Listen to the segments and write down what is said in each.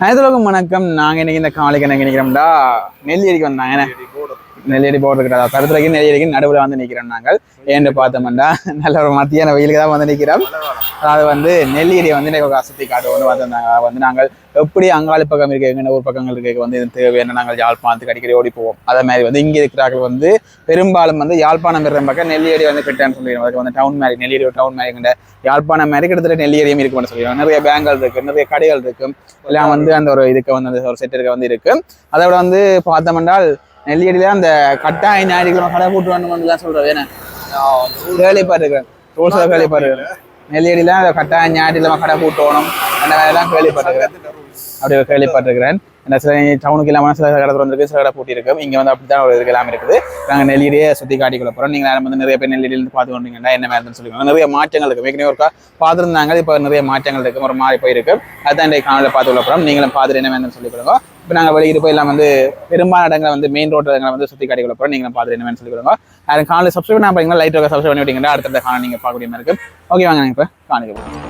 அனைத்துலகம் வணக்கம். நாங்கள் இன்னைக்கு இந்த காலைக்கு என்ன நினைக்கிறோம்டா நெல்லியடிக்கு வந்தாங்க. நெல்லியடி போட்டுருக்கிறா கருத்துறைக்கு நெல்லியடிக்கு நடுவில் வந்து நிற்கிறோம். நாங்கள் ஏன்னு பார்த்தோம்னா நல்ல ஒரு மத்தியான வெயிலுக்கு தான் வந்து நிற்கிறோம். அதாவது வந்து நெல்லியடியை வந்து எனக்கு அசத்தி காட்டு கொண்டு வந்திருந்தாங்க. வந்து நாங்கள் எப்படி அங்காளி பக்கம் இருக்க எங்கள் ஊர் பக்கங்கள் இருக்க வந்து இது தேவையான நாங்கள் யாழ்ப்பாணத்துக்கு அடிக்கடி ஓடி போவோம். அதே மாதிரி வந்து இங்கே இருக்கிறார்கள் வந்து பெரும்பாலும் வந்து யாழ்ப்பாணம் இருக்கிற பக்கம் நெல்லியடி வந்து கிட்டேன்னு சொல்லிடுவோம். அதுக்கு வந்து டவுன் மாதிரி நெல்லியடி டவுன் மாதிரி யாழ்ப்பாணம் மாதிரி கிட்டத்தட்ட நெல்லியடியும் இருக்குன்னு சொல்லிடுவோம். நிறைய பேங்குகள் இருக்குது, நிறைய கடைகள் இருக்குது. எல்லாம் வந்து அந்த ஒரு இதுக்கு வந்து அந்த ஒரு செட்டுக்கு வந்து இருக்கு. அதோட வந்து பார்த்தோம்னால் நெல்லியடியில அந்த கட்டாய ஞாயிற்றுக்கிழமை கடை கூட்டு வரணும்லாம் சொல்றது என்ன கேள்விப்பட்டிருக்கேன். ரூல்ஸ் கேள்விப்பட்டிருக்கேன். நெல்லியடியில கட்டாய ஞாயிற்றுக்கிழமை கடை கூட்டணும் அந்த வேலையெல்லாம் கேள்விப்பட்டிருக்கிறேன். அப்படி கேள்விப்பட்டிருக்கிறேன். சில டவுனுக்கு இல்லாமல் சில கடை திறந்துருக்கு, சில கடை பூட்டி இருக்கும். இங்கே வந்து அப்படித்தான் ஒரு இதுக்கு எல்லாம் இருக்குது. நாங்கள் நெல்லியடியே சுற்றி காட்டிக்கொள்ள போகிறோம். நீங்கள் வந்து நிறைய பேர் நெல்லியிலேருந்து பார்த்து கொண்டீங்கன்னா என்ன மாதிரி சொல்லிக்கோங்க. நிறைய மாற்றங்கள் இருக்குது. ஏற்கனவே ஒருக்கா பார்த்துருந்தாங்க, இப்போ நிறைய மாற்றங்கள் இருக்குது, ஒரு மாறி போயிருக்கு. அதுதான் இன்றைக்கு காலையில் பார்த்து கொள்ள போகிறோம். நீங்களும் பார்த்துட்டு என்ன வேணும்னு சொல்லி கொடுங்க. இப்போ நாங்கள் வெளியிட்டு போய் எல்லாம் வந்து பெரும்பாலான இடங்களை வந்து மெயின் ரோட் இடங்களை வந்து சுற்றி காட்டிக்கொள்ள போகிறோம். நீங்களும் பார்த்துட்டு என்ன வேணும்னு சொல்லி கொடுங்க. அது காலையில் சப்ஸ்கிரைப் பண்ண பார்த்தீங்கன்னா லைட் சப்ஸ்கிரைப் பண்ணி விட்டீங்கன்னா அடுத்த காலை நீங்கள் பார்க்கக்கூடிய மாதிரி இருக்குது. ஓகே வாங்க நாங்கள் இப்போ காணிக்க போகிறோம்.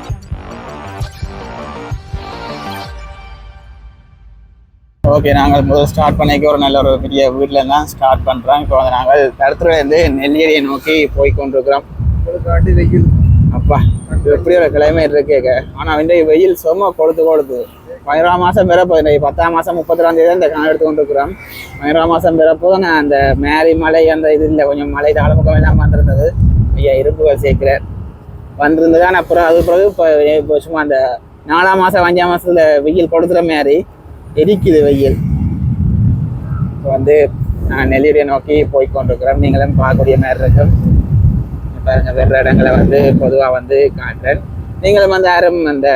ஓகே, நாங்கள் முதல் ஸ்டார்ட் பண்ணிக்க ஒரு நல்ல ஒரு பெரிய வீட்டில் தான் ஸ்டார்ட் பண்ணுறோம். இப்போ வந்து நாங்கள் தடத்துலேருந்து நெல்லியடியை நோக்கி போய் கொண்டிருக்கிறோம். வெயில் அப்பா எப்படி ஒரு கிளைமேட் இருக்கேங்க. ஆனால் இன்றைக்கு வெயில் சும்மா கொடுத்து 11 மாதம் பிறப்பு. இன்றைக்கு 10ஆம் மாதம் 32ஆம் தேதி இந்த கணக்கு எடுத்து கொண்டிருக்கிறோம். 11ஆம் மாதம் பிறப்பு நான் அந்த மேரி மலை அந்த இது இல்லை, கொஞ்சம் மலை தாளமுகம் எல்லாம் வந்திருந்தது. ஐயா இருப்புகள் சேர்க்கிறேன் வந்திருந்தது. ஆனால் அப்புறம் அது பிறகு இப்போ சும்மா அந்த 4ஆம் மாதம் 5ஆம் மாதத்தில் வெயில் கொடுத்துற மாதிரி எரிக்குது வெயில். இப்போ வந்து நான் நெல்லியடியை நோக்கி போய்கொண்டிருக்கிறோம். நீங்களும் பார்க்கக்கூடிய மாதிரி இருக்கும். பாருங்க, வேறு இடங்களை வந்து பொதுவாக வந்து காட்டுறேன். நீங்களும் வந்து யாரும் அந்த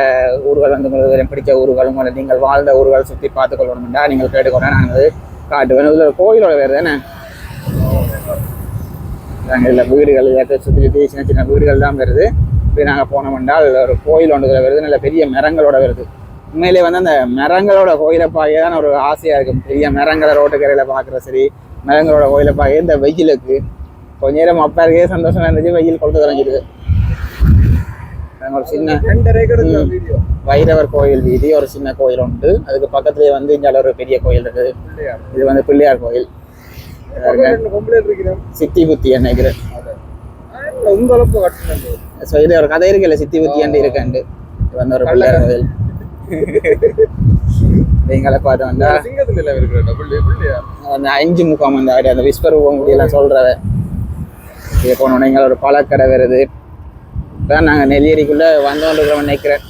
ஊர்கள் வந்து உங்களுக்கு பிடிச்ச ஊர்கள், உங்களை நீங்கள் வாழ்ந்த ஊர்கள் சுற்றி பார்த்துக்கொள்ளணும்டா நீங்கள் கேட்டுக்கொண்டா நான் வந்து காட்டுவேன். இதில் ஒரு கோயிலோட வேறு தானே நாங்கள் இல்லை வீடுகள் சுற்றி சின்ன சின்ன வீடுகள் தான் வருது. இப்படி நாங்கள் போனோம்னால் ஒரு கோயில் ஒன்றுல வருது, நல்ல பெரிய மரங்களோட வருது. உண்மையிலே வந்து அந்த மரங்களோட கோயிலை பார்க்க தான் ஒரு ஆசையாக இருக்கும். பெரிய மரங்களை ரோட்டுக்கரையில் பார்க்குற சரி, மரங்களோட கோயிலை பார்க்க இந்த வெயிலுக்கு கொஞ்ச நேரம் அப்பா இருக்கே சந்தோஷமா இருந்துச்சு. வெயில் கொண்டு குறைஞ்சிடுது. ஒரு சின்ன வைரவர் கோயில் வீதி ஒரு சின்ன கோயில் உண்டு. அதுக்கு பக்கத்துலேயே வந்து இங்கே ஒரு பெரிய கோயில் இருக்குது. இது வந்து பிள்ளையார் கோயில். சித்தி புத்தி நினைக்கிறேன். இது ஒரு கதை இருக்குல்ல, சித்தி புத்தி இருக்காண்டு. இது வந்து ஒரு பிள்ளையார் கோயில். எங்களை பார்த்து வந்தா அந்த 5 முகாம் அந்த அந்த விஸ்பர் எல்லாம் சொல்றத இங்கே போனோன்னா எங்களை ஒரு பழக்கடை வருது. இப்போதான் நாங்கள் நெல்லியடிக்குள்ளே வந்தோன்றோம் நினைக்கிறேன்.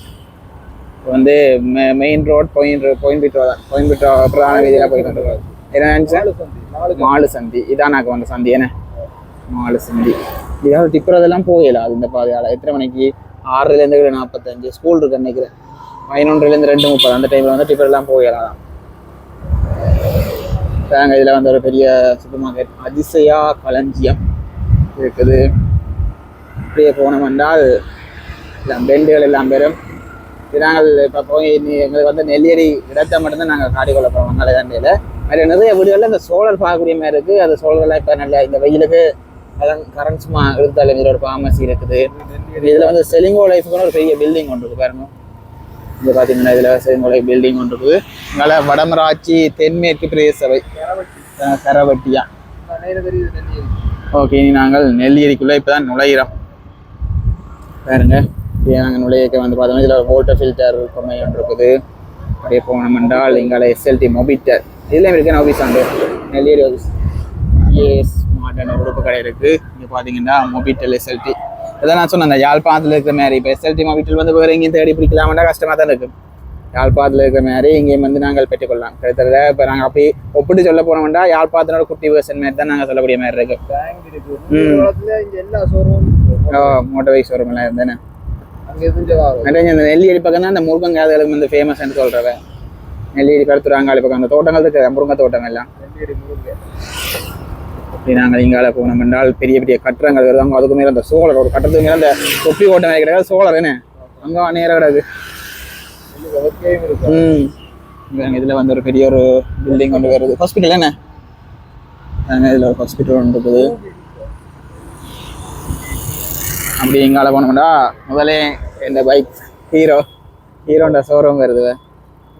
இப்போ வந்து மெயின் ரோட் கோயம்புத்தூர் தான். கோயம்புத்தூர் பிரதான வீதியில் போய் கொண்டிருக்கோம். என்ன நினச்சேன் மாலு சந்தி இதான் நாங்கள் வந்த சந்தி. என்ன மாலு சந்தி இதாவது டிப்புறதெல்லாம் போகல. அது இந்த பாதையால் எத்தனை மணிக்கு 6லேருந்து 45 ஸ்கூல் இருக்குன்னு நினைக்கிறேன். 11லேருந்து 2:30 அந்த டைமில் வந்து டிப்பர்லாம் போகலாம். நாங்கள் இதில் வந்து ஒரு பெரிய சூப்பர் மார்க்கெட் அதிசயா களஞ்சியம் இருக்குது. இப்படியே போனோம்னால் எல்லாம் பெண்டுகள் எல்லாம் பெறும். நாங்கள் இப்போ போய் எங்களுக்கு வந்து நெல்லியடி இடத்தை மட்டும்தான் நாங்கள் காட்டிக்கொள்ள போகிறோம். மங்கள தண்டையில் நிறைய நிறைய வீடுகளில் இந்த சோழர் பார்க்கக்கூடிய மாதிரி இருக்குது. அது சோழர்கள்லாம் இப்போ நல்ல இந்த வெயிலுக்கு கரண்ட்ஸ்மா இருந்தாலும் இதில் ஒரு ஃபார்மசி இருக்குது. இதில் வந்து செலிங்கோ லைஃபுக்குன்னு ஒரு பெரிய பில்டிங் ஒன்று இருக்குது பாருங்க. இங்கே பார்த்தீங்கன்னா இதில் செலிங்கோ லைஃப் பில்டிங் ஒன்று இருக்குது. இதனால வடமராட்சி தென்மேற்கு பிரதேச சபை கரவட்டியா. ஓகே, நாங்கள் நெல்லியடிக்குள்ளே இப்போ தான் நுழைகிறோம். பாருங்க, நாங்கள் நுழையக்க வந்து பார்த்தோம்னா இதில் ஒரு வாட்டர் ஃபில்டர் கொம்மை ஒன்று இருக்குது. அப்படியே போனோம் என்றால் எங்களை எஸ்எல்டி மொபிட்டர் இதெல்லாம் இருக்குது. ஆஃபீஸ் உண்டு நெல்லியடி ஆஃபீஸ். ஏஎஸ் மாடர்ன் உறுப்பு கடை இருக்குது. இங்கே பார்த்தீங்கன்னா மொபிட்டல் எஸ்எல்டி இதான் நான் சொன்னேன். அந்த யாழ்ப்பாணத்தில் இருக்கிற மாதிரி இப்போ எஸ்எல்டி மொபிட்டல் வந்து வேறு எங்கேயும் தேடி பிடிக்கலாம்னா கஷ்டமாக தான் இருக்குது. யாழ்ப்பாணத்தில் இருக்கிற மாதிரி இங்கேயும் வந்து நாங்கள் பெற்றுக்கொள்ளலாம். கிட்டத்தட்ட இப்போ நாங்கள் அப்படி ஒப்பிட்டு சொல்ல போனோம்னா யாழ்ப்பாணத்தினோட குட்டி வேர்ஷன் மாதிரி தான் நாங்கள் சொல்லக்கூடிய மாதிரி இருக்கு. மோட்டர் பைக் ஷோரூம் எல்லாம் இருந்தேன்னு இந்த நெல்லியடி பக்கம் தான் அந்த முருங்கங்காதுகளுக்கு வந்து ஃபேமஸ்ன்னு சொல்கிறவ. நெல்லியடி கருத்துறாங்காலி பக்கம் அந்த தோட்டங்கள் இருக்குது, முருங்கை தோட்டங்கள்லாம். அப்படி நாங்கள் இங்கால போனோம் என்றால் பெரிய பெரிய கட்டுறங்கள் வருவாங்க. அதுக்கு மேலே அந்த சோழர் ஒரு கட்டுறதுக்கு மேலே அந்த தொப்பி கோட்டை மாதிரி கிடையாது, சோழர் என்ன அங்கே நேரம் கிடக்கு. இதில் வந்து ஒரு பெரிய ஒரு பில்டிங் கொண்டு வருது. ஹாஸ்பிட்டல் என்ன இதில் ஒரு ஹாஸ்பிட்டல் ஒன்று இருக்குது. அப்படி இங்கால போனோம்னா முதலே இந்த பைக் ஹீரோண்ட ஷோரூம் வருது.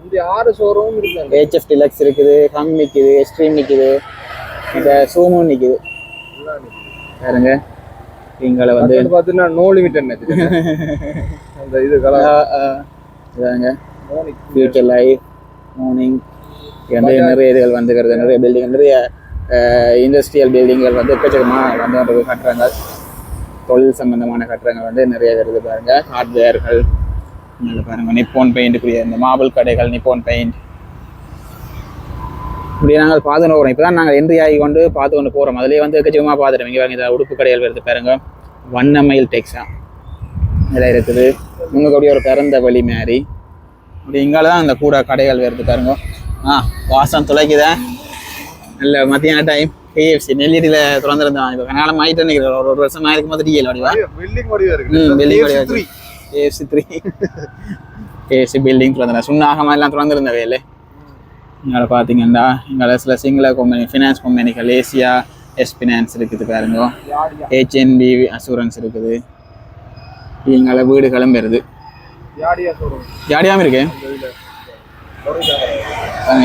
இந்த 6 ஷோரூம் இருக்கு. HF டிலக்ஸ் இருக்குது, ஹங் நிக்குது, எக்ஸ்ட்ரீம் நிக்குது, இந்த சூமும் நிக்குது பாருங்க. இங்களை வந்து பார்த்தீங்கன்னா நோ லிமிட் என்ன அந்த இது இதாங்க ஃபியூச்சர் லைஃப் மார்னிங் வந்து நிறைய இதுகள் வந்துக்கிறது, நிறைய பில்டிங், நிறைய இண்டஸ்ட்ரியல் பில்டிங்கள் வந்து எக்கச்சக்கமாக வந்து கட்டுறாங்க. தொழில் சம்பந்தமான கட்டுறங்கள் வந்து நிறைய வருது பாருங்க. ஹார்ட்வேர்கள் நல்லா பாருங்க. நிப்போன் பெயிண்ட்டுக்குரிய இந்த மார்பிள் கடைகள், நிப்போன் பெயிண்ட் இப்படி நாங்கள் பார்த்துன்னு போகிறோம். இப்போ தான் நாங்கள் என்ட்ரி ஆகி கொண்டு பார்த்து கொண்டு போகிறோம். அதிலே வந்து எக்கச்சக்கமாக பார்த்துட்டோம். இங்கே வாங்க, இந்த உடுப்பு கடைகள் வருது பாருங்க. வண்ணமயில் டெக்ஸா இதெல்லாம் இருக்குது. உங்களுடைய ஒரு பிறந்த வழி மாரி அப்படி இங்கால தான் அந்த கூட கடைகள் வருது பாருங்க. வாசம் துளைக்குதேன். நல்ல மத்தியான டைம். KFC நெல்லியடியில் திறந்துருந்தான். இப்போ கனாலம் ஆகிட்டு நினைக்கிறேன். ஒரு வருஷம் ஆயிருக்கும் போது டிஎல் வடிவா பில்டிங் வடிவா இருக்கு. பில்டிங் வடிவா KFC 3 KFC பில்டிங் திறந்துருந்தேன். சுண்ணாகமாக எல்லாம் திறந்துருந்தவே இல்லை. இங்கே பார்த்தீங்கன்னா இங்கே சில சிங்கள கம்பெனி, ஃபினான்ஸ் கம்பெனிகள், ஏசியா எஸ் ஃபினான்ஸ் இருக்குது பாருங்க. HNB அசூரன்ஸ் இருக்குது. இங்கே வீடுகளும் வருது. யாடியாவும் இருக்கு.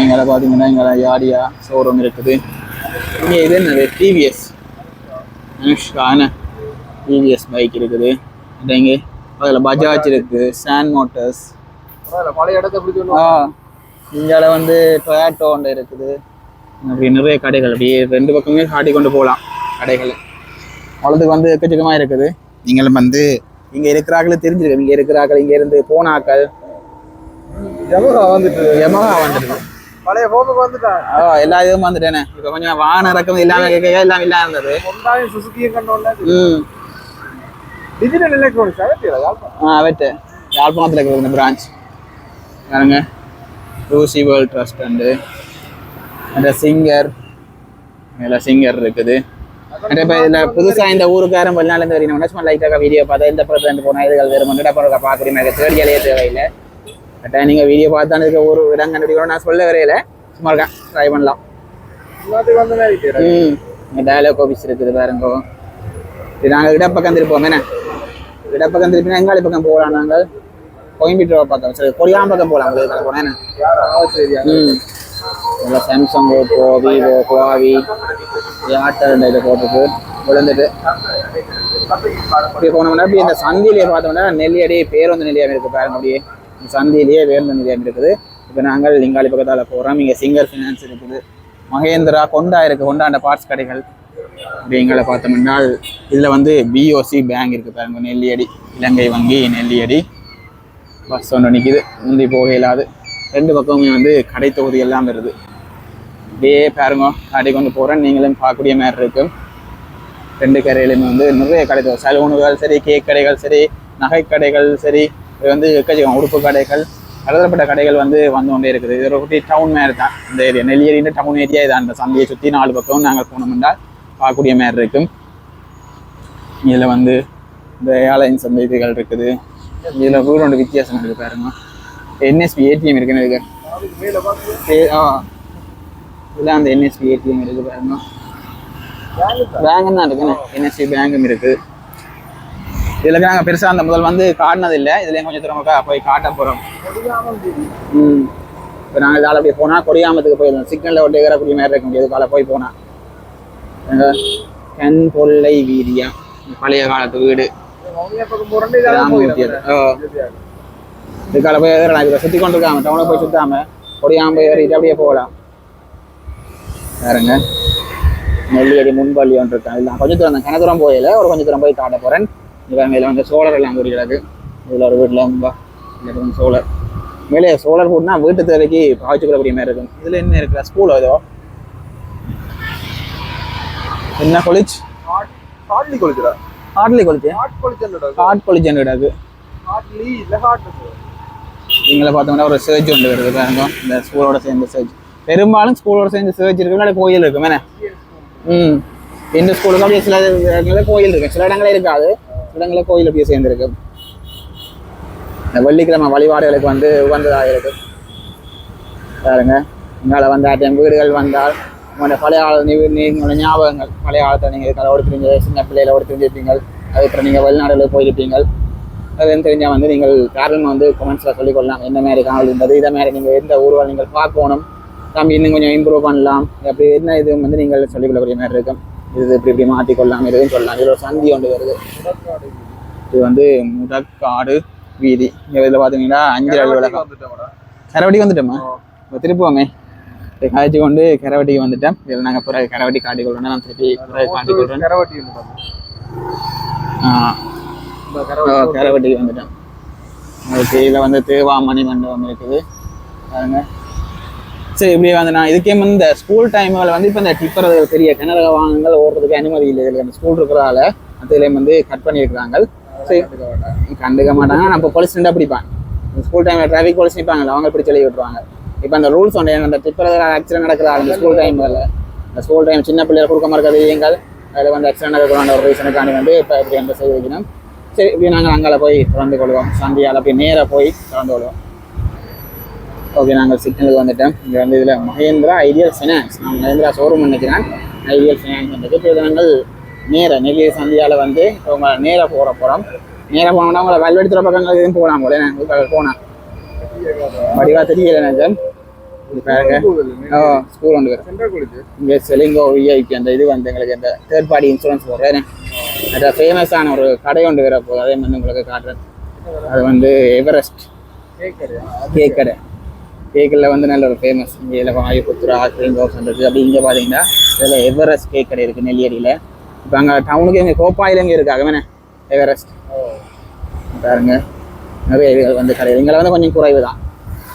இங்கே பார்த்தீங்கன்னா இங்கே யாடியா ஷோரூம் இருக்குது. இங்கே இது என்னது டிவிஎஸ் அனுஷ்கான டிவிஎஸ் பைக் இருக்குது. இங்கே அதில் பஜாஜ் இருக்குது, சான் மோட்டர்ஸ். இங்கே வந்து டொயாட்டோ ஒன்று இருக்குது. அப்படி நிறைய கடைகள் அப்படியே ரெண்டு பக்கமே காட்டி கொண்டு போகலாம் கடைகள். அவ்வளோதுக்கு வந்து எக்கச்சக்கமாக இருக்குது. நீங்களும் வந்து இங்கே இருக்கிறாக்கள் தெரிஞ்சிருக்கு. இங்கே இருக்கிறாக்கள் இங்கே இருந்து போனாக்கள் யமஹா வந்துட்டு பழைய போக்கு வந்துட்டான். எல்லா இதுவும் வந்துட்டேனே. இப்போ கொஞ்சம் வாகன இறக்கம் இல்லாமல் கேட்க எல்லாம் இல்லாம இருந்தது. டிஜிட்டல் எலக்ட்ரானிக்ஸ் வெட்டு யாழ்ப்பாணத்தில் இருக்கிற இந்த பிரான்ச் பாருங்க. ரூசி வேர்ல்ட் ட்ரஸ்ட் அண்டு அந்த சிங்கர் மேலே சிங்கர் இருக்குது. இப்போ இதில் புதுசாக இந்த ஊருக்காரன் வெளிநாலேருந்து வரீங்க சும்மா லைட்டாக வீடியோ பார்த்தா இந்த படத்துலேருந்து போனால் இதுகள் வேறு மட்டும் அப்புறம் பார்க்குற மாதிரி தேடியாலேயே தேவையில்லை. கரெக்டாக நீங்கள் வீடியோ பார்த்தானு இருக்க ஒரு இடம் கண்டுபிடிக்கணும் நான் சொல்ல வரையில சும்மா இருக்கேன் ட்ரை பண்ணலாம். டயலாக் ஆஃபீஸ் இருக்குது பாருங்க. இது நாங்கள் இடப்பக்கம் திருப்போம். என்ன இடப்பக்கம் திருப்பினா எங்காளி பக்கம் போகலாம். நாங்கள் கோயம்புத்தூர் பக்கம் சரி கொடியாம் பக்கம் போகலாம். உங்களுக்கு போனேன் நல்லா சாம்சங், ஓப்போ, விவோ, குவாவி, ஏர்டெல் இதை போட்டுட்டு விழுந்துட்டு இப்படி போனோம்னா அப்படி இந்த சந்தியிலேயே பார்த்தோம்னா நெல்லியடி பேருந்து நிலையம் இருக்குது பாருங்க. அப்படியே இந்த சந்தியிலேயே பேருந்து நிலையம் இருக்குது. இப்போ நாங்கள் லிங்காளி பக்கத்தால் போகிறோம். இங்கே சிங்கர் ஃபினான்ஸ் இருக்குது, மகேந்திரா, கொண்டா இருக்குது, கொண்டாண்ட பார்ட்ஸ் கடைகள். அப்படி எங்களை பார்த்தோம்னா இதில் வந்து BOC பேங்க் இருக்குது பாருங்க. நெல்லியடி இலங்கை வங்கி நெல்லியடி பஸ் ஒன்று நிற்கிது. முந்தி போக இல்லாது ரெண்டு பக்கமுமே வந்து கடை தொகுதி எல்லாம் வருது. அப்படியே பாருங்க கடை கொண்டு போகிறேன். நீங்களும் பார்க்கக்கூடிய மாதிரி இருக்கும். ரெண்டு கடையிலுமே வந்து நிறைய கடை தொகுதி, சலூனுகள் சரி, கேக் கடைகள் சரி, நகை கடைகள் சரி, இது வந்து எக்கச்சக்கம் உடுப்பு கடைகள், பலதரப்பட்ட கடைகள் வந்து வந்து கொண்டே இருக்குது. இது ஒரு குட்டி டவுன் மாதிரி தான் இந்த ஏரியா. நெல்லியடின்ற டவுன் ஏரியா இதான். அந்த சந்தையை சுற்றி 4 பக்கம் நாங்கள் போனோம்னா பார்க்கக்கூடிய மாதிரி இருக்கும். இதில் வந்து இந்த ஏர்லைன்ஸ் அந்த இதுகள் இருக்குது. இதில் வீடு ஒன்று வித்தியாசம் இருக்குது பாருங்க. NSB ATM இருக்குன்னு இருக்கு. இதில் அந்த NSB ATM இருக்குது பாருங்க. பேங்கும் தான் இருக்குண்ணே. NSB பேங்கும் இருக்குது. இதில் நாங்கள் பெருசாக அந்த முதல் வந்து காட்டினதில்லை. இதுலேயும் கொஞ்சம் தூரம் போய் காட்ட போகிறோம். இப்போ நாங்கள் இதால் அப்படியே போனால் கொடியாமத்துக்கு போயிருந்தோம். சிக்னலில் ஒட்டி ஏறக்கூடிய மாதிரி இருக்க முடியாது. காலை போய் போனால் கண் பொல்லை வீதியா பழைய காலத்து வீடு. இதுக்கால போய் ஏறலாம். இதில் சுற்றி கொண்டு இருக்காம டவுனை போய் சுற்றாம கொடியாம போய் ஏறிட்டு அப்படியே போகலாம். வேறுங்க நெல்லியடி முன்பள்ளி ஒன்று இருக்கான். இல்லை கொஞ்சம் தூரம் தான், கன தூரம் போயில ஒரு கொஞ்சம் தூரம் போய் காட்ட போகிறேன். இவன் மேலே வந்து சோலர் எல்லாம் கூடி கிடக்கு. இதில் ஒரு வீட்டில் இல்லை சோலர் மேலே சோலர் போட்டுனா வீட்டு தேவைக்கு பாய்ச்சிக்கொள்ளக்கூடிய மாதிரி இருக்கும். இதில் என்ன இருக்குல்ல ஸ்கூல் ஏதோ என்ன காலேஜ் ஹார்ட்லி காலேஜா? ஹார்ட்லி காலேஜ் ஹார்ட் காலேஜ் கிடக்கு. இங்களை பார்த்தோம்னா ஒரு சர்ச் ஒன்று வருது பாருங்க. இந்த ஸ்கூலோட சேர்ந்த சர்ச். பெரும்பாலும் ஸ்கூலோட சேர்ந்து சர்ச் இருக்கு, முன்னாடி கோயில் இருக்கும். என்ன இந்த ஸ்கூலுக்கு அப்படியே சில இடங்களில் கோயில் இருக்கு, சில இடங்களே இருக்காது. சில இடங்களில் கோயில் அப்படியே சேர்ந்துருக்கு. இந்த வெள்ளிக்கிழமை வழிபாடுகளுக்கு வந்து உகந்ததாக இருக்கு பாருங்க. இங்கால வந்தால் வீடுகள் வந்தால் உங்களோட பழைய உங்களோட ஞாபகங்கள், பழைய காலத்தில் நீங்கள் கதை ஓடி தெரிஞ்சு சின்ன பிள்ளையில ஓடி தெரிஞ்சிருப்பீங்க. அதுக்கப்புறம் நீங்கள் வெளிநாடுகளுக்கு போயிருப்பீங்க. அது தெரிஞ்சால் வந்து நீங்கள் காரணமாக வந்து கமெண்ட்ஸில் சொல்லிக்கொள்ளலாம் என்ன மாதிரி காணொலி இருந்தது, இதை மாதிரி நீங்கள் எந்த ஊர்வல் நீங்கள் பார்க்கணும், தம்பி இன்னும் கொஞ்சம் இம்ப்ரூவ் பண்ணலாம், அப்படி என்ன இது வந்து நீங்கள் சொல்லிக்கொள்ளக்கூடிய மாதிரி இருக்கும். இது இப்படி மாற்றிக்கொள்ளலாம், இதுன்னு சொல்லலாம். இதில் ஒரு சந்தி ஒன்று வருது. இது வந்து முடக்காடு வீதி. இங்கே இதில் பார்த்தீங்கன்னா 5 அலுவலகம். கரவட்டி வந்துட்டோமா? இப்போ திருப்புவோமே காய்ச்சி கொண்டு கரவட்டிக்கு வந்துட்டேன். இதில் நாங்கள் பிறகு கரவட்டி காட்டிக்கொள்ளணும். நான் திருப்பி பிறகு காட்டிக்கொள்றேன். கரவட்டிக்கு வந்துட்டேன். அதுக்கு இதில் வந்து தேவாமணி மண்டபம் இருக்குது பாருங்க. சரி இப்படி வந்து நான் இதுக்கே வந்து இந்த ஸ்கூல் டைமில் வந்து இப்போ இந்த டிப்பர் பெரிய கிணறு வாகனங்கள் ஓடுறதுக்கு அனுமதி இல்லை. இதில் அந்த ஸ்கூல் இருக்கிறதால அதுலேயும் வந்து கட் பண்ணியிருக்கிறாங்க. சரி கண்டுக்க மாட்டாங்க. நான் இப்போ போலீஸ் ரெண்டாக பிடிப்பான். ஸ்கூல் டைமில் டிராஃபிக் போலீஸ் நிற்பாங்கல்ல, அவங்க பிடிச்சி சொல்லி விட்டுருவாங்க. இப்போ அந்த ரூல்ஸ் ஒன்று அந்த டிப்பர் ஆக்சிடென்ட் நடக்கிறா அந்த ஸ்கூல் டைமில் இந்த ஸ்கூல் டைம் சின்ன பிள்ளைகள் கொடுக்க மாதிரி எங்கள் அதில் வந்து ஆக்சிடென்ட் நடக்கிறான ஒரு ரீசனுக்காண்டி வந்து இப்போ இப்படி அந்த செய்து வைக்கணும். சரி இப்படி நாங்கள் அங்கே போய் திறந்து கொள்வோம். சந்தியால் அப்படி நேராக போய் திறந்து கொள்வோம். ஓகே நாங்கள் சிக்னலுக்கு வந்துட்டோம். இங்கே வந்து இதில் மகேந்திரா ஐடியல் ஃபினான்ஸ், நான் மகேந்திரா ஷோரூம் நினைக்கிறேன். ஐடியல் ஃபினான்ஸ் வந்துட்டு இப்போ நாங்கள் நேராக நெல்லிய சந்தியால் வந்து உங்களை நேராக போகிறோம். நேராக போனோம்னா உங்களை வல்வெடுத்துற பக்கங்கள் எதுவும் போகலாம் போல போனால் வடிவா தெரியல எனக்கு. ஸ்கூல் ஒன்று இங்கே செலிங்கோ விஐபி அந்த இது வந்து எங்களுக்கு இந்த தேர்ட் பார்ட்டி இன்சூரன்ஸ் போடுறேன். அது ஃபேமஸான ஒரு கடை ஒன்று வேற போகுது, அதே வந்து உங்களுக்கு காட்டுறேன். அது வந்து எவரெஸ்ட் கேக் கடை. கேக்கில் வந்து நல்ல ஒரு ஃபேமஸ். இங்கே இதில் வாயுபுத்ரா கிரீம் ரோஸ் இருக்குது. அப்படி இங்கே பார்த்தீங்கன்னா இதில் எவரெஸ்ட் கேக் கடை இருக்குது நெல்லியடியில். இப்போ அங்கே டவுனுக்கு எங்கள் கோப்பாயில் இங்கே இருக்காங்க வேணே எவரெஸ்ட் பாருங்க. நிறைய இதுகள் வந்து கடை இங்கே வந்து கொஞ்சம் குறைவு தான்.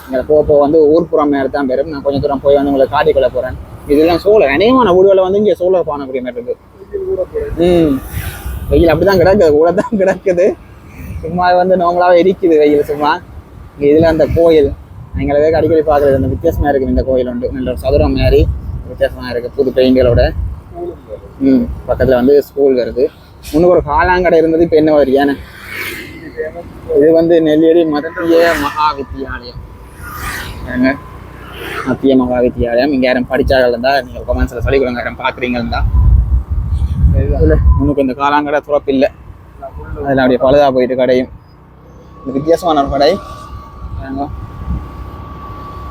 இங்கே போக வந்து ஊர்ப்புறம் நேரம் தான் பெறும். நான் கொஞ்சம் தூரம் போய் வந்து உங்களை காட்டிக்கொள்ள போகிறேன். இதெல்லாம் சோளர் அநேகமான வீடுகளில் வந்து இங்கே சோளர் பானக்கூடிய மாதிரி இருக்குது. வெயில் அப்படி தான் கிடக்குது, கூட தான் கிடக்குது. சும்மா வந்து நார்மலாகவே இருக்குது வெயில் சும்மா. இதில் அந்த கோயில் எங்களை அடிக்கடி பார்க்குறது அந்த வித்தியாசமாக இருக்குது. இந்த கோயில் உண்டு நல்ல ஒரு சதுரம் மாதிரி வித்தியாசமாக இருக்குது புது பெயிண்ட்களோட. பக்கத்தில் வந்து ஸ்கூல் வருது. முன்னுக்கு ஒரு காலாங்கடை இருந்தது, இப்போ என்ன வருது ஏன்னா இது வந்து நெல்லியடி மத்திய மகா வித்தியாலயம். மத்திய மகா வித்தியாலயம். இங்கே யாரும் படித்தார்கள் இருந்தால் நீங்கள் கமெண்ட்ஸில் சொல்லிக் கொடுங்க, யாரும் பார்க்குறீங்கன்னா. இல்லை முன்னுக்கு இந்த காலாங்கடை துறப்பில்லை, அதில் அப்படியே பழுதாக போயிட்டு கடையும். இந்த வித்தியாசமான ஒரு கடை.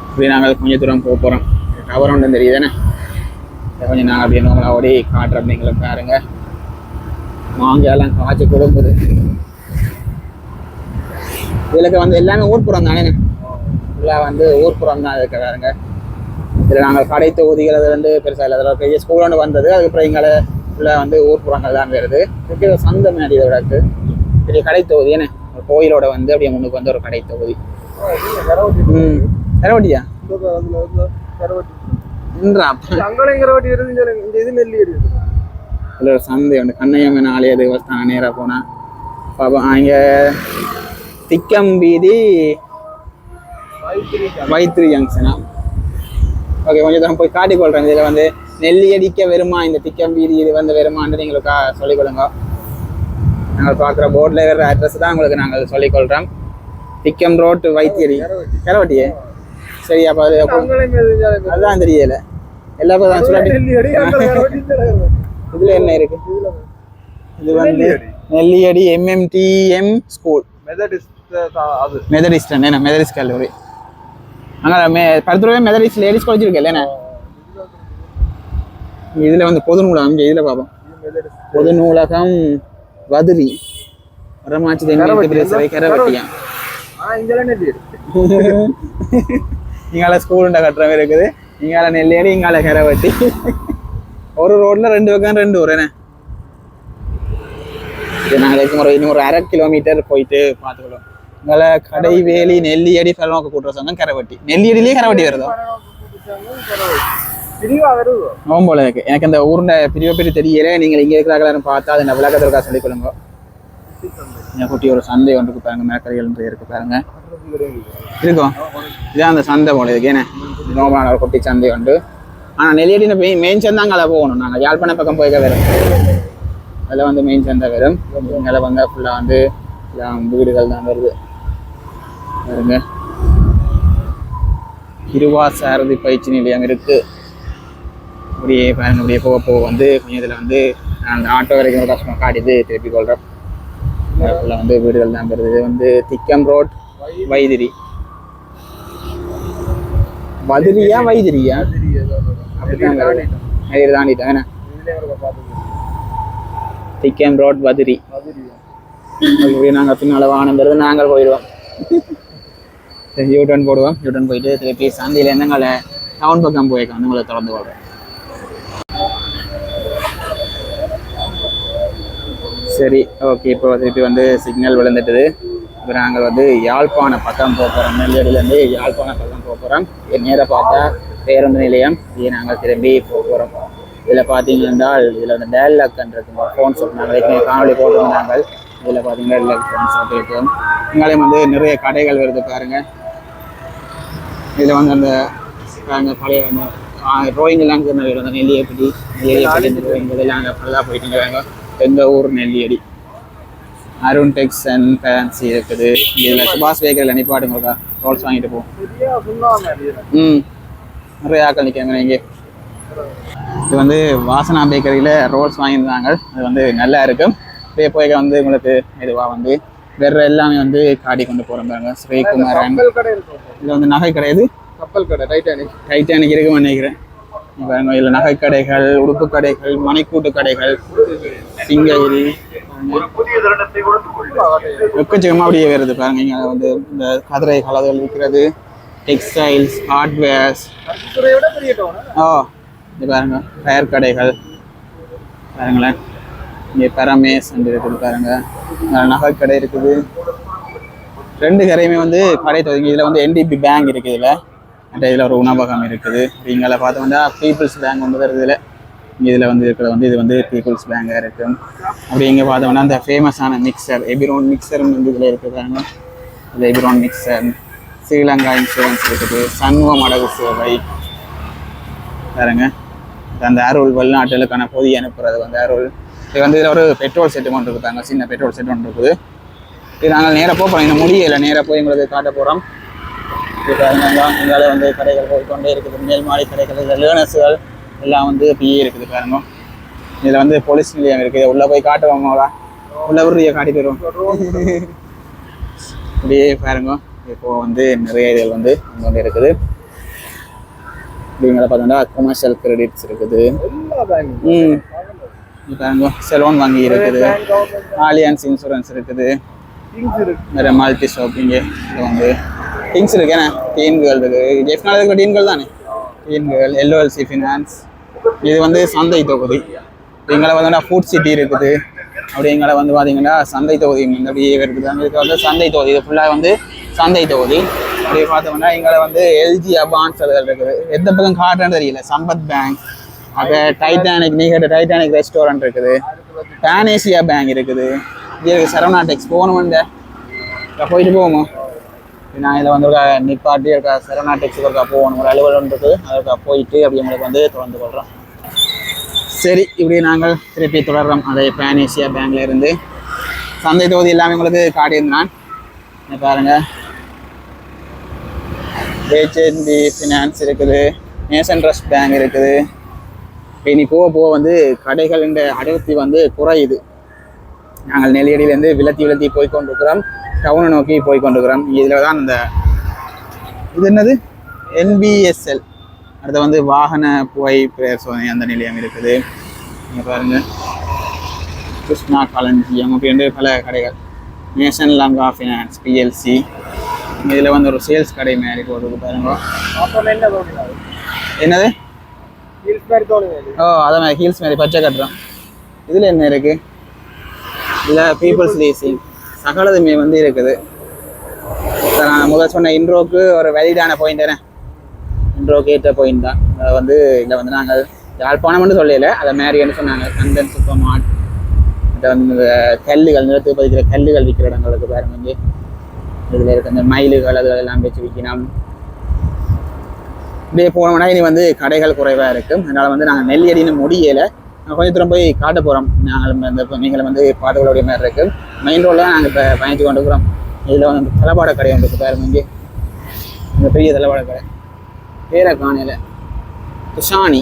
இப்படி நாங்கள் கொஞ்சம் தூரம் போக போகிறோம். டவர் ஒன்று தெரியுதுதானே, கொஞ்சம் நாங்கள் அப்படியே நம்மளா ஓடி காட்டுறோம். அப்படிங்கிற பாருங்க மாங்காயெல்லாம் காய்ச்சி கொடுக்குது. இதுக்கு வந்து எல்லாமே ஊர்ப்புறம் தானே, ஃபுல்லாக வந்து ஊர்ப்புறம் தான் இருக்க பாருங்க. இதில் நாங்கள் கடை தொகுதிகள் அது வந்து பெருசாக இல்லை. அதில் பெரிய ஸ்கூல் ஒன்று வந்தது, அதுக்கப்புறம் எங்களை ஃபுல்லாக வந்து ஊர்ப்புறங்கள் தான் வருது. பெரிய சந்தை மாதிரி இதோட பெரிய கடை தொகுதி என்ன ஒரு கோயிலோட வந்து அப்படியே முன்னுக்கு வந்து ஒரு கடை தொகுதி. கரவட்டியா இதில் ஒரு சந்தை ஒன்று கண்ணையம்மன் ஆலய தேவஸ்தானம். நேராக போனால் பாப்பா இங்கே திக்கம் வீதி வைத்திரி ஜங்ஷனா. ஓகே கொஞ்சம் தூரம் போய் காட்டிக்கொள்கிறேன். இதில் வந்து நெல்லியடிக்க வருமா இந்த திக்கம் வீதி இது வந்து வருமானு நீங்களுக்கா சொல்லிக்கொள்ளுங்க. நாங்கள் பார்க்குற போர்டில் வேறு அட்ரஸ் தான் உங்களுக்கு நாங்கள் சொல்லிக்கொள்கிறோம். திக்கம் ரோட்டு வைத்தியடி கரவட்டியே சரி. அப்போ அதுதான் தெரியல எல்லாருக்கும் தான் சொல்லி. இதில் என்ன இருக்கு? இது வந்து நெல்லியடி எம்எம்டிஎம் ஸ்கூல் மெதடிஸ்ட் என்ன மெதடிஸ்ட் கல்லூரி. அங்கே படுத்துருவே மெதடிஸ்ட் லேடிஸ் காலேஜ் இருக்கு இல்லைண்ணே. இதில் வந்து பொது நூலகம் இதில் பார்ப்போம். பொது நூலகம் வதிரி வரமாச்சி கரவட்டியா. இங்கால ஸ்கூலுண்ட கட்டுறவே இருக்குது. இங்கால நெல்லியடி இங்கால கரவட்டி. ஒரு ரோட்ல 2 பக்கம் 2 ஊர் என்ன. நாங்கள் இன்னொரு 1/2 கிலோமீட்டர் போயிட்டு பார்த்துக்கலாம். இங்கால கடைவேலி நெல்லியடி நோக்க கூட்டுற சொந்தம் கரவட்டி. நெல்லியடிலேயே கரவட்டி வருதோ போல இருக்கு. எனக்கு அந்த ஊருண்ட பிரிவு பெரிய தெரியல. நீங்கள் இங்கே இருக்கிறாங்களான்னு பார்த்தா அது விளக்கத்திற்காக சொல்லிக் கொடுங்க. குட்டி ஒரு சந்தை ஒன்றுக்கு பாருங்க, மேக்கறிகள் இருக்கு பாருங்க இருக்கும். இதான் அந்த சந்தை போல இருக்கு ஏன்னா நோமான ஒரு குட்டி சந்தை உண்டு. ஆனால் நெல்லியடி மெயின் சந்தை அங்கே போகணும். நாங்கள் யாழ்ப்பாணம் பக்கம் போய்க்க வரும். அதில் வந்து மெயின் சந்தை வரும். இங்கே வந்து ஃபுல்லாக வந்து வீடுகள் தான் வருது பாருங்க. இருவாசாரதி பயிற்சி நிலையம் இருக்கு. அப்படியே பாருங்க. அப்படியே போக வந்து கொஞ்சம் இதில் வந்து அந்த ஆட்டோ வரைக்கும் கஷ்டமாக காட்டிட்டு திருப்பி கொள்கிறோம். அதுக்குள்ள வந்து வீடுகள் தான் வருது. இது வந்து திக்கம் ரோட் வைதிரி. வதிரியா வைதிரியா அப்படிதான் தாண்டிட்டேன். திக்கம் ரோட் வதிரி. நாங்கள் பின்னால வாகனம் வருது, நாங்கள் போயிடுவோம். யூட்டன் போடுவோம். யூட்டன் போயிட்டு திருப்பி சந்தையிலேருந்து எங்களை டவுன் பக்கம் போயிருக்கோம். வந்து உங்களை தொடர்ந்து போடுறேன். சரி, ஓகே. இப்போ திருப்பி வந்து சிக்னல் விழுந்துட்டுது. இப்போ நாங்கள் வந்து யாழ்ப்பாணம் பக்கம் போக போகிறோம். நெல்லியடியிலேருந்து யாழ்ப்பாணம் பக்கம் போக போகிறோம். நேராக பார்த்தா பேருந்து நிலையம். இது நாங்கள் திரும்பி போக போகிறோம். இதில் பார்த்தீங்கன்னா இதில் வந்து டேல்லாக்ன்றது ஃபோன் ஷாப். நாங்கள் காணொலி போட்டிருந்தாங்க. இதில் பார்த்தீங்கன்னா டேல்லாக் ஃபோன் ஷாப் இருக்கும். இங்காலையும் வந்து நிறைய கடைகள் வருது பாருங்கள். இதில் வந்து அந்த பழைய ட்ராயிங்கெல்லாம் வந்து நெல்லியப்படி இதெல்லாம் அங்கே ஃபுல்லாக போயிட்டு எங்கள் ஊர் நெல்லியடி. அருண் டெக்ஸ் அண்ட் ஃபேன்சி இருக்குது. இதில் சுபாஷ் பேக்கரியில் நிப்பாடுங்க, ரோல்ஸ் வாங்கிட்டு போவோம். நிறைய ஆக்கள் நிற்காங்க. இங்கே இது வந்து வாசனா பேக்கரியில் ரோல்ஸ் வாங்கியிருந்தாங்க. அது வந்து நல்லா இருக்கும். இப்படியே போய் வந்து உங்களுக்கு இதுவாக வந்து வேறு எல்லாமே வந்து காட்டி கொண்டு போகிறாங்க. ஸ்ரீகுமாரன் இதில் வந்து நகை கடை. இது கப்பல் கடை டைட்டானிக் இருக்குன்னு நினைக்கிறேன். இதில் நகை கடைகள், உடுப்பு கடைகள், மணிக்கூட்டு கடைகள், சிங்ககிரி எக்கச்சக்கமாக அப்படியே வருது பாருங்க. இங்கே வந்து இந்த கதிரை கலர்கள் விற்கிறது, டெக்ஸ்டைல்ஸ், ஹார்ட்வேர்ஸ். இது பாருங்க டயர் கடைகள் பாருங்களேன். இங்கே பரமேஸ் இருக்குது பாருங்க. நகை கடை இருக்குது. ரெண்டு கடையுமே வந்து கடை தொடங்கி. இதில் வந்து NDB பேங்க் இருக்குது. இதில் ஒரு உணவகம் இருக்குது. இங்கே பார்த்தோம்னா பீப்புள்ஸ் பேங்க் வந்து வருது. இதில் வந்து இருக்கிறது வந்து இது வந்து பீப்புள்ஸ் பேங்காக இருக்குது. அப்படி இங்கே பார்த்தோம்னா அந்த ஃபேமஸான மிக்சர் எபிரோன் மிக்சரும் வந்து இதில் இருக்குதாங்க. இது எபிரோன் மிக்சர். ஸ்ரீலங்கா இன்சூரன்ஸ் இருக்குது. சண்முகம் அடகு சேவை பாருங்க. அந்த அருள் வெளிநாட்டுகளுக்கான பொதி அனுப்புறது வந்து அருள். இது வந்து இதில் ஒரு பெட்ரோல் செட்டு கொண்டு இருக்குதாங்க. சின்ன பெட்ரோல் செட்டு கொண்டு இருக்குது. இது நாங்கள் நேராக போகிறோம். இன்னும் முடியலை. நேராக போய் எங்களுக்கு காட்ட போகிறோம். இது பாருங்க. இங்கால வந்து கடைகள் போய்கொண்டே இருக்குது. மேல் மாடி கடைகள், லேர்னர்ஸுகள் எல்லாம் வந்து அப்படியே இருக்குது பாருங்க. இதில் வந்து போலீஸ் நிலையம் இருக்குது. உள்ளே போய் காட்டுவாங்களா? உள்ளே ஒரு காட்டி தருவோம். அப்படியே பாருங்க. இப்போது வந்து நிறைய இதுகள் வந்து அங்கே வந்து இருக்குது. இப்படிங்களை பார்த்தோம்னா கமர்ஷியல் கிரெடிட்ஸ் இருக்குது. பாருங்க. செலோன் வங்கி இருக்குது. ஆலியன்ஸ் இன்சூரன்ஸ் இருக்குது. நிறைய மல்டி ஷாப்பிங்கு. இது வந்து திங்ஸ் இருக்கு. ஏன்னா டீன்கள் இருக்குது. ஜெஃப்னால இருக்கிற டீன்கள் தானே டீன்கள். LOLC finance. இது வந்து சந்தை தொகுதி. எங்களை பார்த்தோம்னா ஃபுட் சிட்டி இருக்குது. அப்படி எங்களை வந்து பார்த்தீங்கன்னா சந்தை தொகுதி அப்படியே இருக்குது. அங்கே வந்து சந்தை தொகுதி. இது ஃபுல்லாக வந்து சந்தை தொகுதி. அப்படி பார்த்தோம்னா எங்களை வந்து LG அபான்ஸ் அதுகள் இருக்குது. எந்த பக்கம் காட்டுறேன்னு தெரியல. சம்பத் பேங்க், அப்போ டைட்டானிக், நீங்க டைட்டானிக் ரெஸ்டாரண்ட் இருக்குது. பேனேசியா பேங்க் இருக்குது. இது சரவணா டெக்ஸ் போகணுமெண்ட போயிட்டு போவோமா? நான் இதில் வந்து ஒரு நிப்பாட்டி இருக்கா சரவணா டெக்ஸுக்கு இருக்கா போகணும். ஒரு அலுவலகம் இருக்குது. அதுக்கா போயிட்டு அப்படி உங்களுக்கு வந்து தொடர்ந்து கொள்கிறோம். சரி, இப்படி நாங்கள் திருப்பி தொடர்றோம். அதே பேனேசியா பேங்க்ல இருந்து சந்தை தொகுதி எல்லாமே உங்களுக்கு காட்டியிருந்தான். பாருங்கள். HNB ஃபினான்ஸ் இருக்குது. நேஷன் ட்ரஸ்ட் பேங்க் இருக்குது. இனி போக போக வந்து கடைகள் இந்த அடர்த்தி வந்து குறையுது. நாங்கள் நெல்லியடியிலேருந்து விலத்தி போய் கொண்டிருக்கிறோம். டவுனை நோக்கி போய் கொண்டிருக்கிறோம். இதில் தான் இந்த இது என்னது NBSL அடுத்த வந்து வாகன புகை சோதனை அந்த நிலையம் இருக்குது. இங்கே பாருங்கள். கிருஷ்ணா களஞ்சியம் அப்படின்ற பல கடைகள். Nation Lanka finance PLC. இதில் வந்து ஒரு சேல்ஸ் கடை மாதிரி போடுறது பாருங்க. என்னது? அதான் மாதிரி ஹீல்ஸ் மாதிரி பச்சை கட்டுறோம். இதில் என்ன இருக்குது? இதில் பீப்புள்ஸ் லீசிங் சகலதுமே வந்து இருக்குது. நான் முதல் சொன்ன இன்ட்ரோக்கு ஒரு வேலிடான பாயிண்ட் தானே. இன்ட்ரோக்கு ஏற்ற பாயிண்ட் தான். அதை வந்து இதில் வந்து நாங்கள் யாழ்ப்பாணம்னு சொல்லல, அதை மேரின்னு சொன்னாங்க. கண்டன் சூப்பர் மார்ட். அதை வந்து இந்த கல்லுகள், நிலத்துக்கு பதிக்கிற கல்லுகள் விற்கிற இடங்களுக்கு பாருங்க. வந்து இதில் இருக்க அந்த மயிலுகள் அதெல்லாம் வச்சு விற்கணும். இப்படியே போனோம்னா இனி வந்து கடைகள் குறைவாக இருக்கும். அதனால் வந்து நாங்கள் நெல்லியடின்னு முடியலை. கொஞ்சம் தூரம் போய் காட்ட போகிறோம். நாங்கள் இந்த நீங்களும் வந்து பாட்டுகளுடைய மாதிரி இருக்குது. மெயின் ரோடில் தான் நாங்கள் இப்போ பயணித்து கொண்டு இருக்கிறோம். இதில் வந்து தளபாட கடை ஒன்று இருக்குது பாருங்க. இங்கே இந்த பெரிய தளபாட கடை பேரை காணையில் துஷானி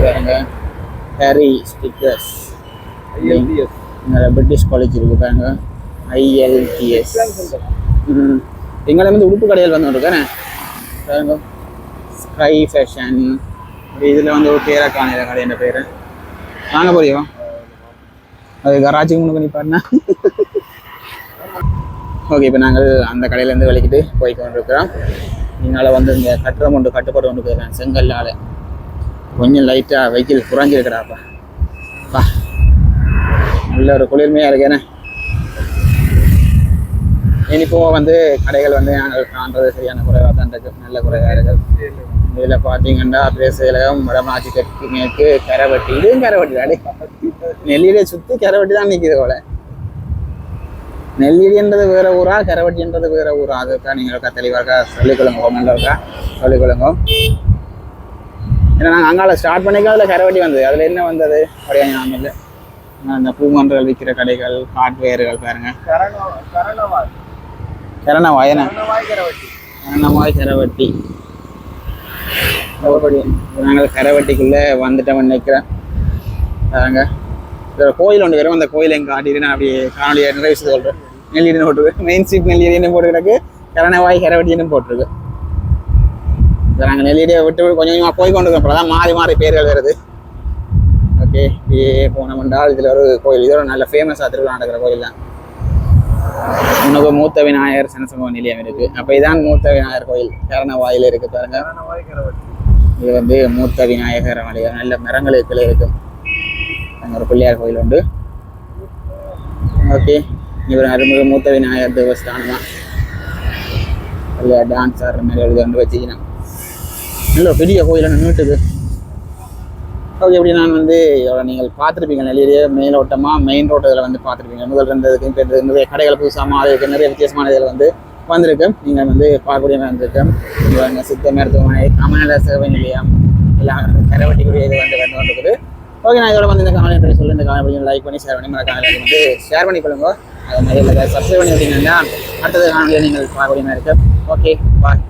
பாருங்க. ஹரி ஸ்டிக்கர்ஸ் இங்கே பிரிட்டிஷ் காலேஜ் இருக்குது பாருங்க, ILTS. எங்களை வந்து உடுப்பு கடையில் வந்து இருக்கேன் பாருங்க, ஸ்கை ஃபேஷன். இதில் வந்து ஒரு பேரை காணில கடை என்ற பேர் வாங்க போறியோ, அது கராச்சிக்கு முன்னுக்கு நிற்பாருன்னா. ஓகே, இப்போ நாங்கள் அந்த கடையிலேருந்து வெளிக்கிட்டு போய் கொண்டிருக்கிறோம். இதனால் வந்து இந்த கட்டுறம் கொண்டு கட்டுப்பாடு கொண்டு போயிருக்கேன் செங்கல்லால். கொஞ்சம் லைட்டாக வெயில் குறைஞ்சிருக்கிறாப்பா. பா நல்ல ஒரு குளிர்மையாக இருக்கேனே. இனிப்போ வந்து கடைகள் வந்து நாங்கள் காண்றது சரியான குறைவாக தான் இருக்குது, நல்ல குறைவாக இருக்குது. இதில் பார்த்தீங்கன்னா பிரேசலம், வடமாச்சி, தெற்கு, மேற்கு, கரைவட்டி. இதுவும் கரைவட்டி தாடி, நெல்லியிலே சுற்றி கரைவட்டி தான் நிற்கிது போல. நெல்லியன்றது வேறு ஊரா, கரைவட்டின்றது வேறு ஊரா? அதுக்கா நீங்கள் தெளிவாக சொல்லிக்கொள்ளுங்க, கமெண்ட்ல சொல்லிக்கொள்ளுங்க. ஏன்னா நாங்கள் அங்கால ஸ்டார்ட் பண்ணிக்க அதில் கரைவட்டி வந்தது. அதில் என்ன வந்தது அப்படியே ஞாபகம் இல்லை. அந்த பூமன்றல் விற்கிற கடைகள், ஹார்ட்வேர்கள் பாருங்க. கரணவாய் கரைவட்டி. நாங்கள் கரைவட்டிக்குள்ளே வந்துட்டோம் நினைக்கிறேன் பாருங்க. கோயில் ஒன்று வரும், அந்த கோயில் எங்கே காட்டிட்டு நான் அப்படியே காணொலியை நிறைய விஷயம் சொல்கிறேன். நெல்லியடின்னு போட்டிருக்கு, மெயின் ஸ்ட்ரீட் நெல்லியடின்னு போட்டுக்கிடக்கு, கரணவாய் கரைவட்டின்னு போட்டிருக்கு. நாங்கள் நெல்லியடியை விட்டு கொஞ்சம் கொஞ்சமாக போய் கொண்டு இருக்கோம். தான் மாறி மாறி பேர்கள் வருது. ஓகே, இப்படியே போனோம்னால் இதில் ஒரு கோயில், இதோட நல்ல ஃபேமஸாக திருவிழா நடக்கிற கோயில் தான். உனக்கு மூத்த விநாயகர் சனசமூக நிலையம் இருக்குது. அப்போ இதான் மூத்த விநாயகர் கோயில், கரணவாயில் இருக்குது பாருங்க. இது வந்து மூத்த விநாயகர் மலையம், நல்ல மரங்களுக்கு இருக்கும். அங்கே ஒரு பிள்ளையார் கோயில் உண்டு. ஓகே, இவர் அருள்மிகு மூத்த விநாயகர் தேவஸ்தானம் தான். இல்லையா டான்ஸ் ஆடுற மாதிரி எழுதி வந்து வச்சுக்கணும். நல்ல பெரிய கோயில் நின்றுட்டுது. ஓகே, எப்படி நான் வந்து நீங்கள் பார்த்துருப்பீங்க நெல்லியிலேயே மேலோட்டமாக மெயின் ரோட்டில் வந்து பார்த்துருப்பீங்க. முதல் இருந்ததுக்கு இப்போ நிறைய கடைகள் புதுசாக அதுக்கு நிறைய வித்தியாசமான இதில் வந்து வந்திருக்கு. நீங்கள் வந்து பார்க்கக்கூடிய வந்திருக்கேன். இங்கே சித்த மருத்துவமனை, கமநல சேவை நிலையம் எல்லாம் கரைவட்டிக்குரிய இது வந்து வந்துருக்குது. ஓகே, நான் இதோட வந்து இந்த காணொலி சொல்லி இந்த காணொலி லைக் பண்ணி ஷேர் பண்ணி காணொலி வந்து ஷேர் பண்ணி கொள்ளுங்க. அது மாதிரி இல்லை சப்ஸ்கிரைப் பண்ணி விட்டீங்கன்னா அடுத்தது காணொலியை நீங்கள் பார்க்கக்கூடிய மாதிரி இருக்கு. ஓகே, பாய்.